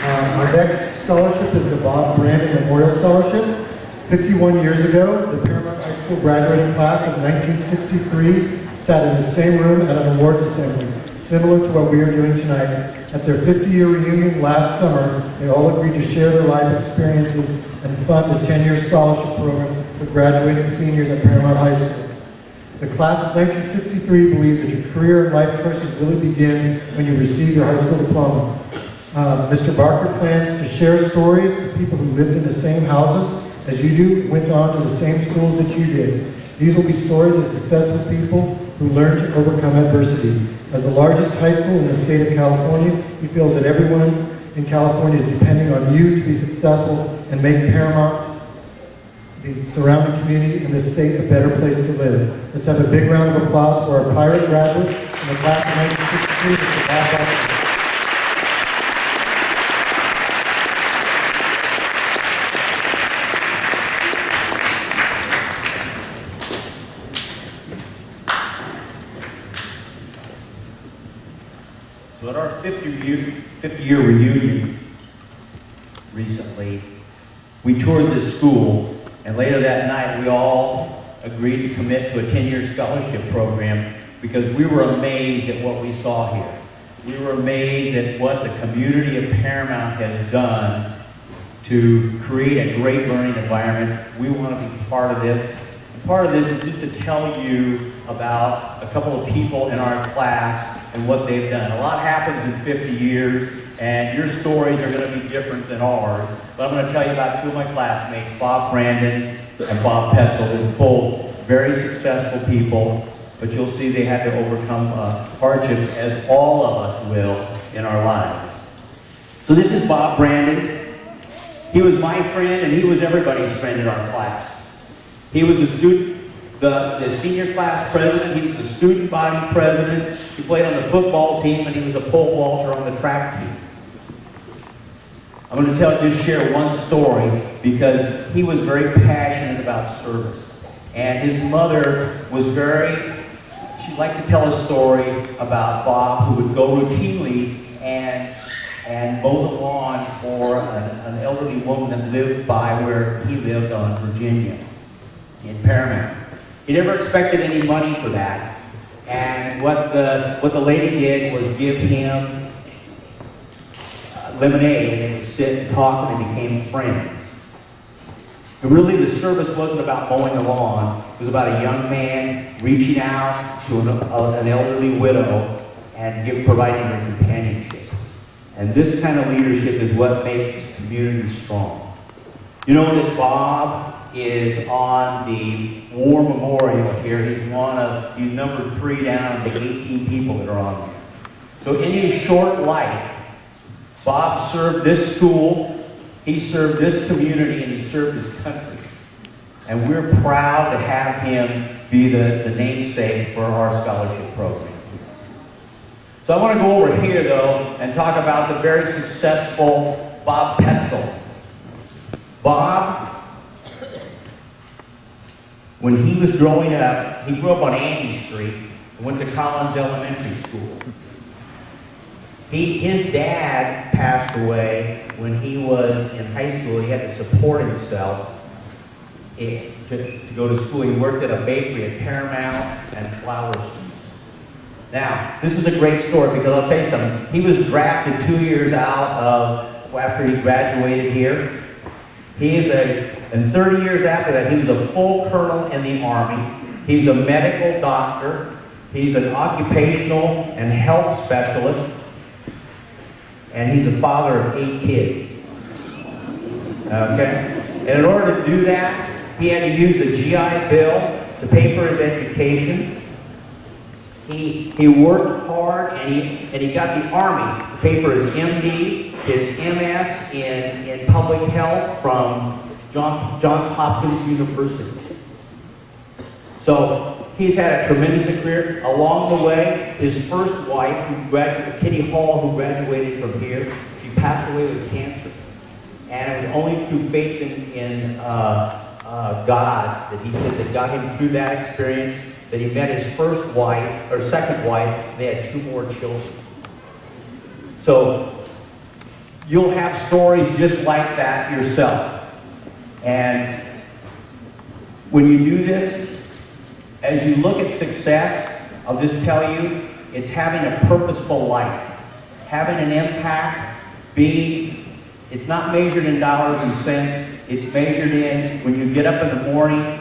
Our next scholarship is the Bob Brandon Memorial Scholarship. 51 years ago, the Paramount High School graduating class of 1963 sat in the same room at an awards assembly, similar to what we are doing tonight. At their 50-year reunion last summer, they all agreed to share their life experiences and fund a 10-year scholarship program for graduating seniors at Paramount High School. The class of 1963 believes that your career and life choices really begin when you receive your high school diploma. Mr. Barker plans to share stories of people who lived in the same houses as you do, went on to the same schools that you did. These will be stories of successful people who learned to overcome adversity. As the largest high school in the state of California, he feels that everyone in California is depending on you to be successful and make Paramount, the surrounding community, and the state a better place to live. Let's have a big round of applause for our pirate graduates in the class of 1963, Mr. Bob Barker. So at our 50-year reunion recently, we toured this school, and later that night we all agreed to commit to a 10-year scholarship program because we were amazed at what we saw here. We were amazed at what the community of Paramount has done to create a great learning environment. We want to be part of this. And part of this is just to tell you about a couple of people in our class and what they've done. A lot happens in 50 years, and your stories are going to be different than ours. But I'm going to tell you about two of my classmates, Bob Brandon and Bob Petzel. They're both very successful people, but you'll see they had to overcome hardships, as all of us will in our lives. So this is Bob Brandon. He was my friend, and he was everybody's friend in our class. He was the senior class president. He was the student body president. He played on the football team, and he was a pole vaulter on the track team. I'm going to just share one story because he was very passionate about service. And his mother was she liked to tell a story about Bob, who would go routinely and mow the lawn for an elderly woman that lived by where he lived on Virginia, in Paramount. He never expected any money for that. And what the lady did was give him lemonade, and they would sit and talk, and they became friends. And really, the service wasn't about mowing the lawn. It was about a young man reaching out to an elderly widow and providing her companionship. And this kind of leadership is what makes communities strong. You know that Bob is on the War Memorial here. He's number 3 down of the 18 people that are on there. So in his short life, Bob served this school, he served this community, and he served his country. And we're proud to have him be the namesake for our scholarship program. So I want to go over here, though, and talk about the very successful Bob Petzel. Bob, when he was growing up, he grew up on Andy Street and went to Collins Elementary School. His dad passed away when he was in high school. He had to support himself to go to school. He worked at a bakery at Paramount and Flower Street. Now, this is a great story because I'll tell you something. He was drafted 2 years after he graduated here. And 30 years after that, he was a full colonel in the Army. He's a medical doctor. He's an occupational and health specialist. And he's the father of 8 kids. Okay? And in order to do that, he had to use the GI Bill to pay for his education. He worked hard, and he got the Army to pay for his MD, his MS in public health from Johns Hopkins University. So he's had a tremendous career. Along the way, his first wife, Kitty Hall, who graduated from here, she passed away with cancer. And it was only through faith in God that he said that got him through that experience, that he met his first wife, or second wife, and they had 2 more children. So you'll have stories just like that yourself. And when you do this, as you look at success, I'll just tell you, it's having a purposeful life, having an impact, it's not measured in dollars and cents, it's measured in when you get up in the morning,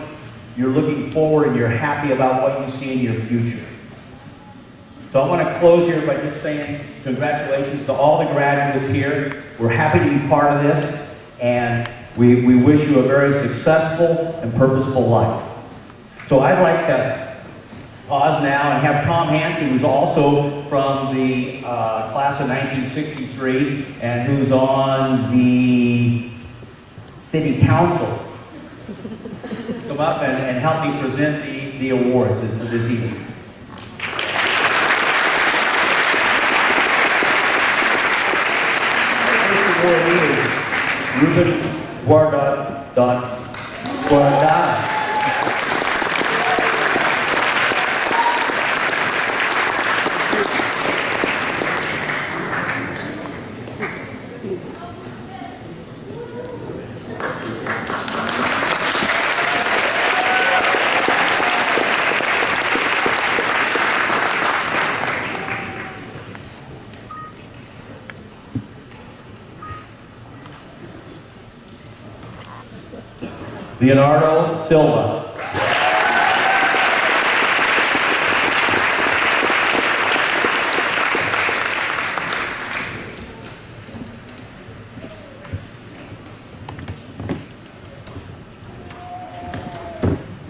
you're looking forward and you're happy about what you see in your future. So I want to close here by just saying congratulations to all the graduates here. We're happy to be part of this, and we wish you a very successful and purposeful life. So I'd like to pause now and have Tom Hansen, who's also from the class of 1963 and who's on the city council, come up and help me present the awards this evening. Rubeen Guardado. Leonardo Silva.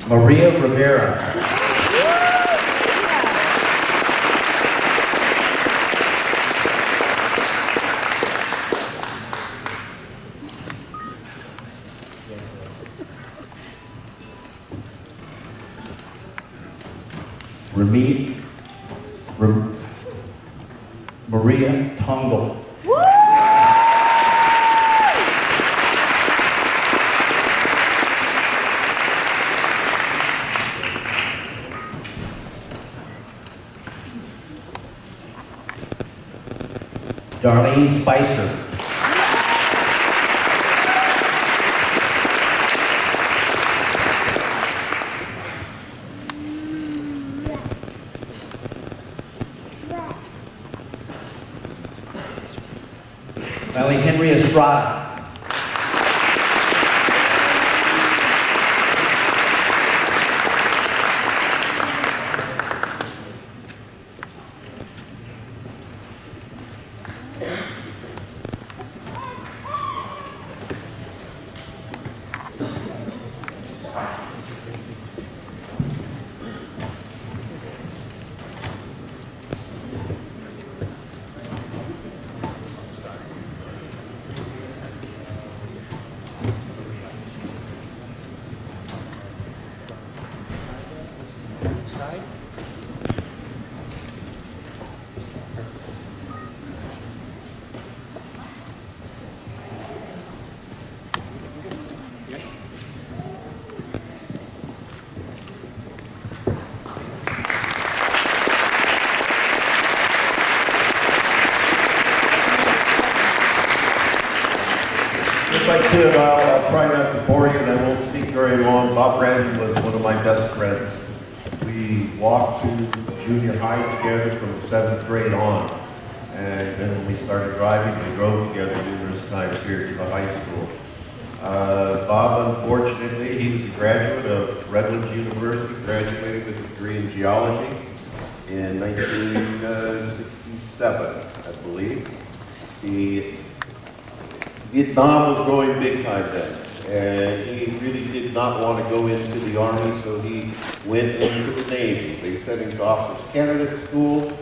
Mareeya Rivera. Mareeya Tongkul. Darlene Spicer. Estrada. Like I said, I'll try not to bore you and I won't speak very long. Bob Brandon was one of my best friends. We walked to junior high together from 7th grade on. And then when we started driving, we drove together numerous times here to the high school. Bob, unfortunately, he was a graduate of Redlands University, graduated with a degree in geology in 1967, I believe. Vietnam was going big time then, and he really did not want to go into the Army, so he went into the Navy. They sent him to Officers Candidate School.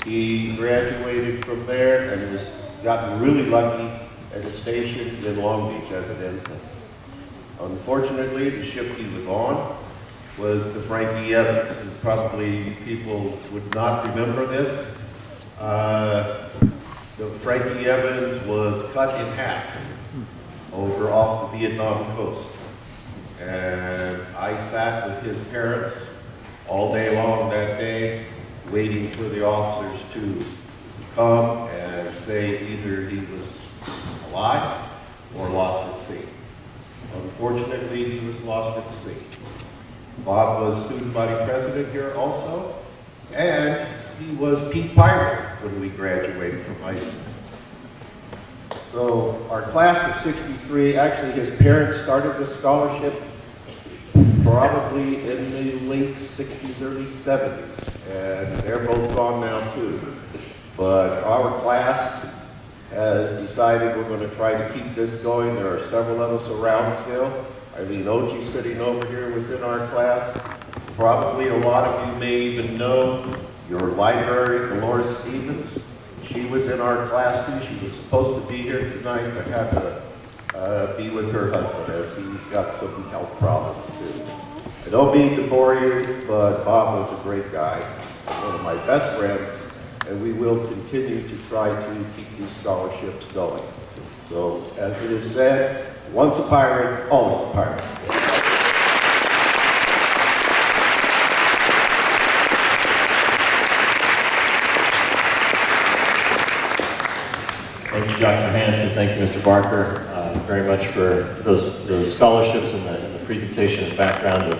He graduated from there and got really lucky at a station in Long Beach as an ensign. Unfortunately, the ship he was on was the Frankie Evans, and probably people would not remember this. The Frankie Evans was cut in half over off the Vietnam coast. And I sat with his parents all day long that day, waiting for the officers to come and say either he was alive or lost at sea. Unfortunately, he was lost at sea. Bob was student body president here also, and he was Pete Pirate when we graduated from high school. So our class of 63, actually his parents started this scholarship probably in the late 60s, early 70s, and they're both gone now too. But our class has decided we're going to try to keep this going. There are several of us around still. Eileen Ochi sitting over here was in our class. Probably a lot of you may even know your library, Dolores Stevens. She was in our class too. She was supposed to be here tonight, but had to be with her husband as he's got some health problems too. I don't mean to bore you, but Bob was a great guy, one of my best friends, and we will continue to try to keep these scholarships going. So, as it is said, once a pirate, always a pirate. Thank you, Dr. Hanson. Thank you, Mr. Barker, very much for those scholarships and the presentation and background of